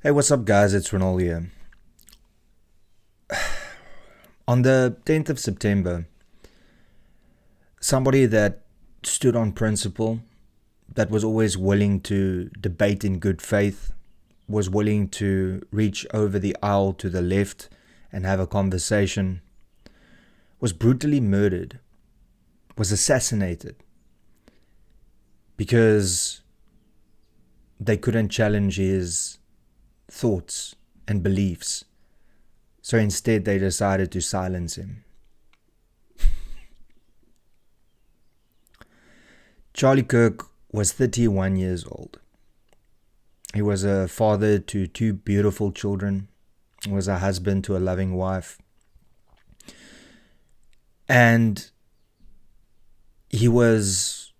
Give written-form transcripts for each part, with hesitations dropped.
Hey, what's up, guys? It's Renaldo here. On the 10th of September, somebody that stood on principle, that was always willing to debate in good faith, was willing to reach over the aisle to the left and have a conversation, was brutally murdered, was assassinated because they couldn't challenge his thoughts and beliefs. So instead, they decided to silence him. Charlie Kirk was 31 years old. He was a father to two beautiful children, was a husband to a loving wife. And he was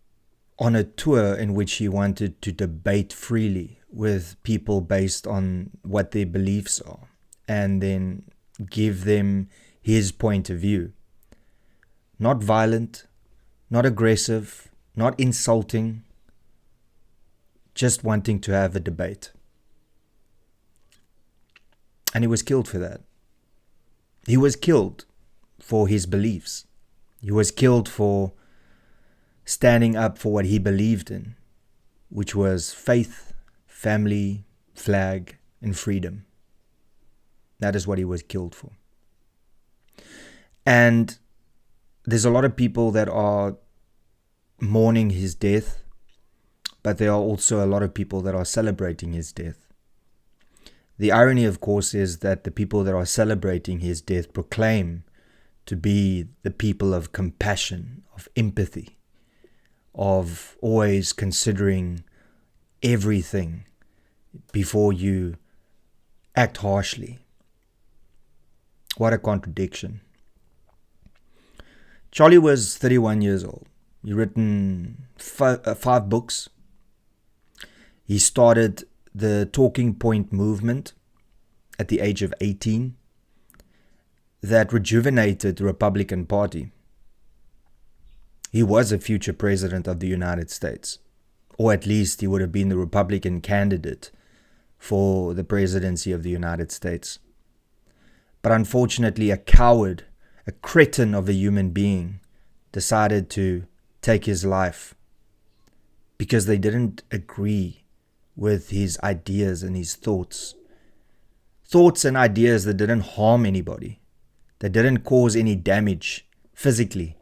on a tour in which he wanted to debate freely with people based on what their beliefs are, and then give them his point of view. Not violent, not aggressive, not insulting, just wanting to have a debate. And he was killed for that. He was killed for his beliefs. He was killed for standing up for what he believed in, which was faith, family, flag, and freedom. That is what he was killed for. And there's a lot of people that are mourning his death, but there are also a lot of people that are celebrating his death. The irony, of course, is that the people that are celebrating his death proclaim to be the people of compassion, of empathy, of always considering everything before you act harshly. What a contradiction. Charlie was 31 years old. He written five books. He started the Talking Point movement at the age of 18 that rejuvenated the Republican Party. He was a future president of the United States, or at least he would have been the Republican candidate for the presidency of the United States. But unfortunately, a coward, a cretin of a human being, decided to take his life because they didn't agree with his ideas and his thoughts. Thoughts and ideas that didn't harm anybody, that didn't cause any damage physically.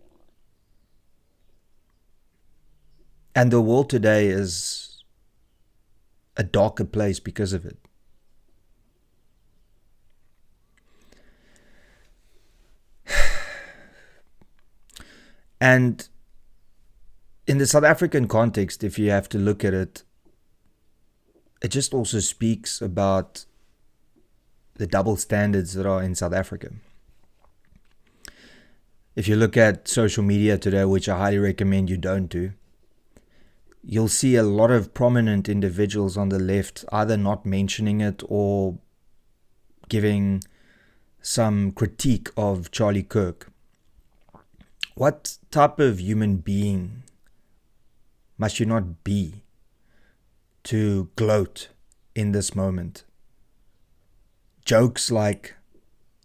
And the world today is a darker place because of it. And in the South African context, if you have to look at it, it just also speaks about the double standards that are in South Africa. If you look at social media today, which I highly recommend you don't do, you'll see a lot of prominent individuals on the left either not mentioning it or giving some critique of Charlie Kirk. What type of human being must you not be to gloat in this moment? Jokes like,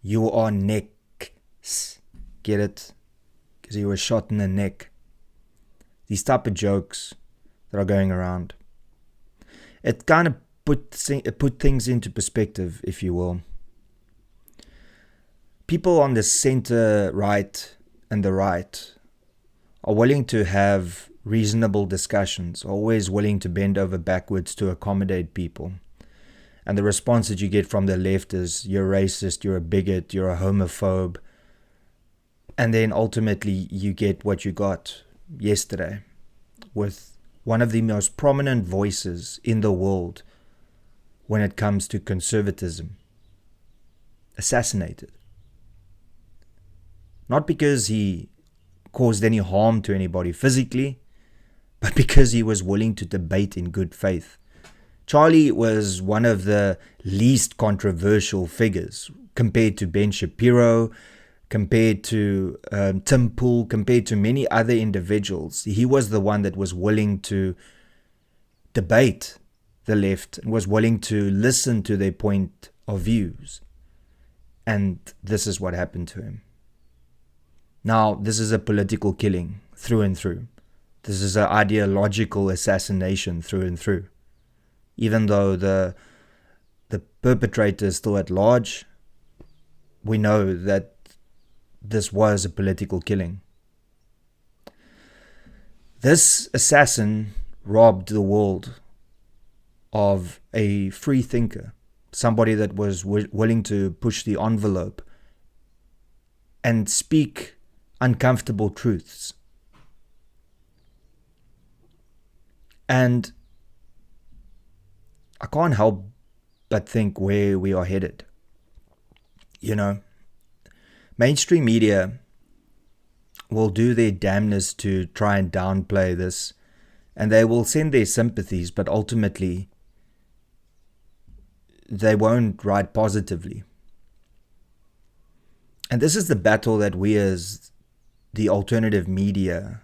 you are necks, get it? Because you were shot in the neck. These type of jokes that are going around. It kind of put things into perspective, if you will. People on the center right and the right are willing to have reasonable discussions, always willing to bend over backwards to accommodate people. And the response that you get from the left is, you're racist, you're a bigot, you're a homophobe. And then ultimately you get what you got yesterday with one of the most prominent voices in the world when it comes to conservatism assassinated. Not because he caused any harm to anybody physically, but because he was willing to debate in good faith. Charlie was one of the least controversial figures compared to Ben Shapiro, compared to Tim Pool, compared to many other individuals. He was the one that was willing to debate the left and was willing to listen to their point of views. And this is what happened to him. Now, this is a political killing through and through. This is an ideological assassination through and through. Even though the perpetrator is still at large, we know that this was a political killing. This assassin robbed the world of a free thinker, somebody that was willing to push the envelope and speak uncomfortable truths. And I can't help but think where we are headed. You know, mainstream media will do their damnness to try and downplay this, and they will send their sympathies, but ultimately they won't write positively. And this is the battle that we as the alternative media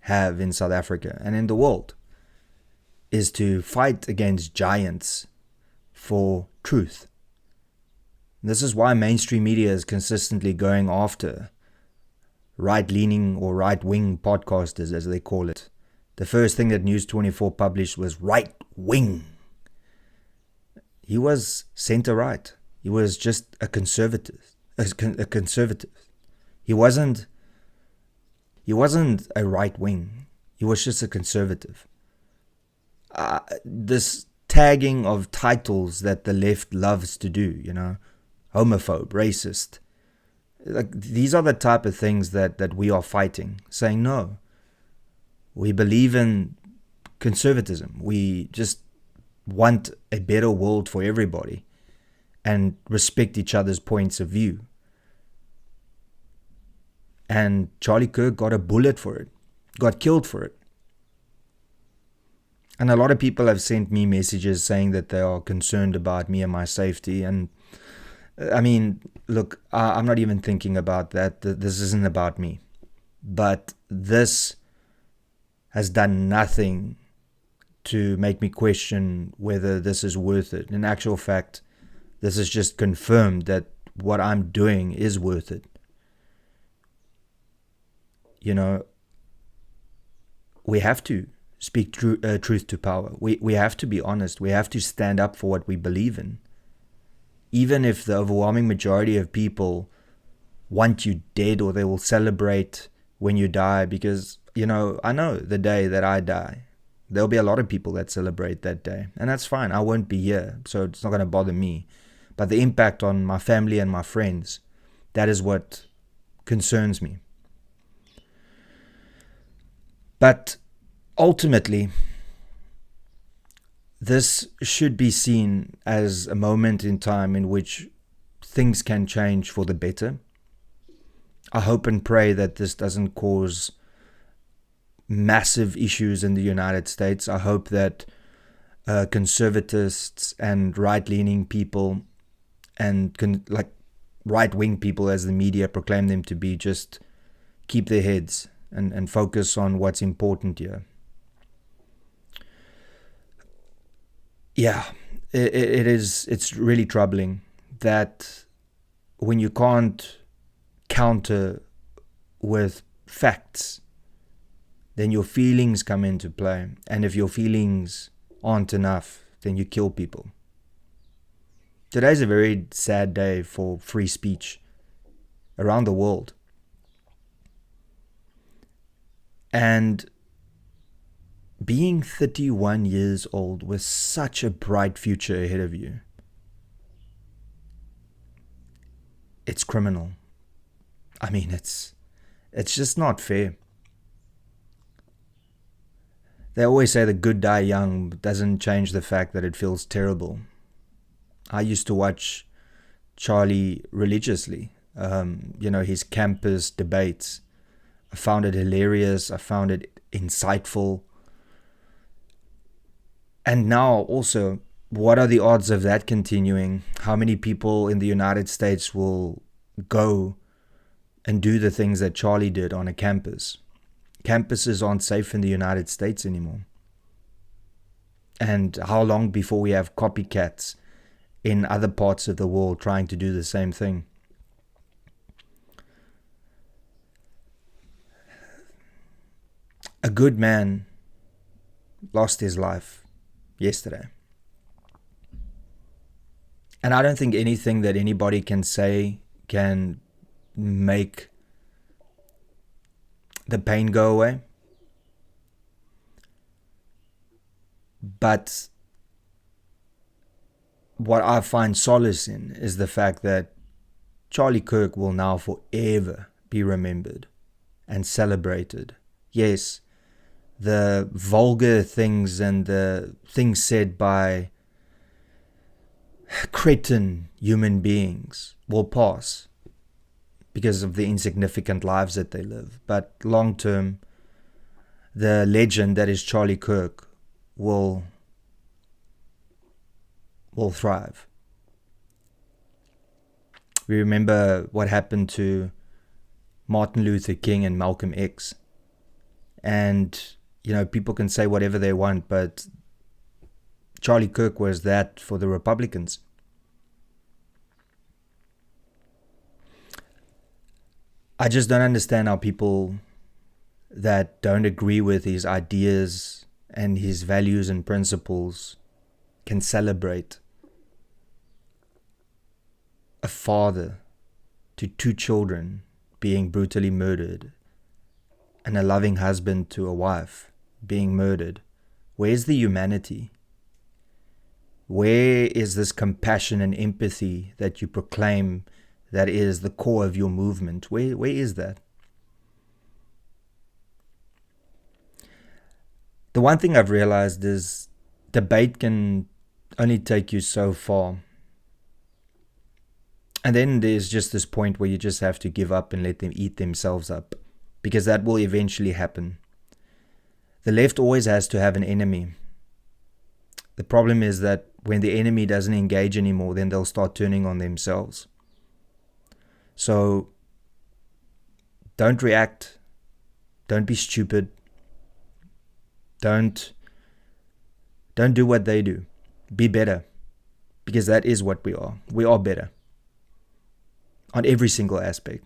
have in South Africa and in the world, is to fight against giants for truth. This is why mainstream media is consistently going after right-leaning or right-wing podcasters, as they call it. The first thing that News 24 published was right-wing. He was center-right. He was just a conservative. A conservative. He wasn't a right-wing. He was just a conservative. This tagging of titles that the left loves to do, you know, homophobe, racist. Like, these are the type of things that we are fighting, saying no. We believe in conservatism. We just want a better world for everybody and respect each other's points of view. And Charlie Kirk got a bullet for it, got killed for it. And a lot of people have sent me messages saying that they are concerned about me and my safety. And I mean, look, I'm not even thinking about that. This isn't about me. But this has done nothing to make me question whether this is worth it. In actual fact, this has just confirmed that what I'm doing is worth it. You know, we have to speak truth to power. We have to be honest. We have to stand up for what we believe in. Even if the overwhelming majority of people want you dead, or they will celebrate when you die, because, you know, I know the day that I die, there'll be a lot of people that celebrate that day. And that's fine. I won't be here, so it's not going to bother me. But the impact on my family and my friends, that is what concerns me. But ultimately, this should be seen as a moment in time in which things can change for the better. I hope and pray that this doesn't cause massive issues in the United States. I hope that conservatists and right-leaning people and like right-wing people, as the media proclaim them to be, just keep their heads and focus on what's important here. Yeah, it's really troubling that when you can't counter with facts, then your feelings come into play. And if your feelings aren't enough, then you kill people. Today's a very sad day for free speech around the world. And being 31 years old with such a bright future ahead of you, it's criminal. I mean, it's just not fair. They always say the good die young, but doesn't change the fact that it feels terrible. I used to watch Charlie religiously, his campus debates. I found it hilarious. I found it insightful. And now also, what are the odds of that continuing? How many people in the United States will go and do the things that Charlie did on a campus? Campuses aren't safe in the United States anymore. And how long before we have copycats in other parts of the world trying to do the same thing? A good man lost his life yesterday. And I don't think anything that anybody can say can make the pain go away. But what I find solace in is the fact that Charlie Kirk will now forever be remembered and celebrated. Yes, the vulgar things and the things said by cretin human beings will pass because of the insignificant lives that they live. But long term, the legend that is Charlie Kirk will thrive. We remember what happened to Martin Luther King and Malcolm X. And, people can say whatever they want, but Charlie Kirk was that for the Republicans. I just don't understand how people that don't agree with his ideas and his values and principles can celebrate a father to 2 children being brutally murdered and a loving husband to a wife being murdered. Where's the humanity? Where is this compassion and empathy that you proclaim that is the core of your movement? Where is that? The one thing I've realized is debate can only take you so far. And then there's just this point where you just have to give up and let them eat themselves up, because that will eventually happen. The left always has to have an enemy. The problem is that when the enemy doesn't engage anymore, then they'll start turning on themselves. So don't react. Don't be stupid. Don't do what they do. Be better. Because that is what we are. We are better. On every single aspect.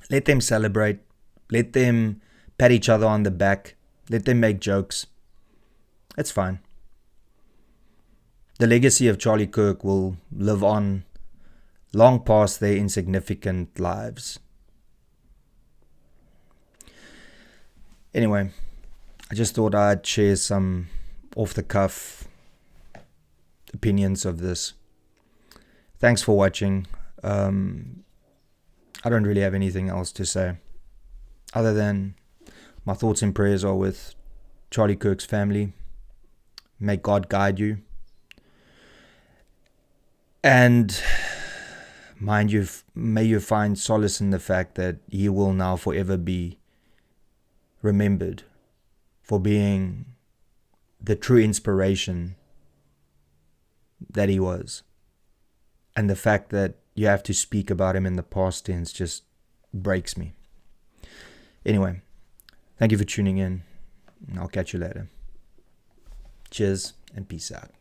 Let them celebrate. Let them pat each other on the back. Let them make jokes. It's fine. The legacy of Charlie Kirk will live on long past their insignificant lives. Anyway, I just thought I'd share some off-the-cuff opinions of this. Thanks for watching. I don't really have anything else to say other than my thoughts and prayers are with Charlie Kirk's family. May God guide you. And mind you, may you find solace in the fact that he will now forever be remembered for being the true inspiration that he was. And the fact that you have to speak about him in the past tense just breaks me. Anyway, thank you for tuning in. I'll catch you later. Cheers and peace out.